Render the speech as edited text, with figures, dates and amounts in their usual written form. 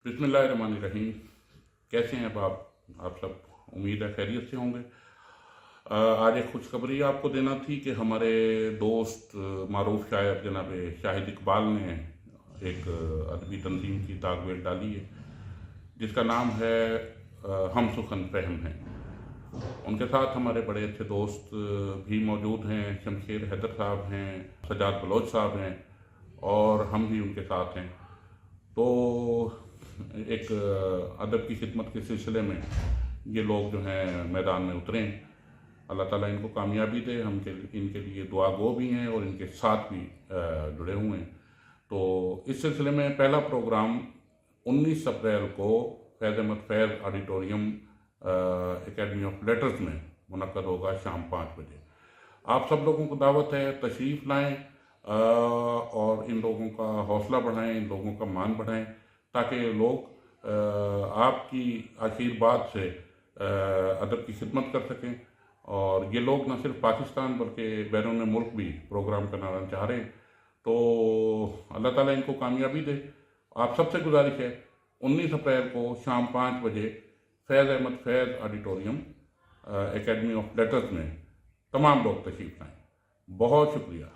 बिस्मिल्लाहिर्रहमानिर्रहीम। कैसे हैं अब आप सब? उम्मीद है खैरियत से होंगे। आज एक खुशखबरी आपको देना थी कि हमारे दोस्त मारूफ शायर जनाब शाहिद इकबाल ने एक अदबी तंजीम की ताकवेल डाली है जिसका नाम है हम सुखन फहम हैं। उनके साथ हमारे बड़े अच्छे दोस्त भी मौजूद हैं। शमशेर हैदर साहब हैं, सजाद बलोच साहब हैं और हम भी उनके साथ हैं। तो एक अदब की खिदमत के सिलसिले में ये लोग जो हैं मैदान में उतरे। अल्लाह ताला इनको कामयाबी दे। हम इनके लिए दुआ गो भी हैं और इनके साथ भी जुड़े हुए हैं। तो इस सिलसिले में पहला प्रोग्राम 19 अप्रैल को फैज़ अहमद फैज़ ऑडिटोरियम एकेडमी ऑफ लेटर्स में मुनक्कद होगा शाम 5 बजे। आप सब लोगों को दावत है, तशरीफ़ लाएँ और इन लोगों का हौसला बढ़ाएं, इन लोगों का मान बढ़ाएं ताकि लोग आपकी आशीर्वाद से अदब की खिदमत कर सकें। और ये लोग न सिर्फ पाकिस्तान बल्कि बैरून मुल्क भी प्रोग्राम करना चाह रहे हैं। तो अल्लाह ताला इनको कामयाबी दे। आप सबसे गुजारिश है 19 अप्रैल को शाम 5 बजे फैज़ अहमद फैज़ ऑडिटोरियम एकेडमी ऑफ लेटर्स में तमाम लोग तशरीफ़ लाएँ। बहुत शुक्रिया।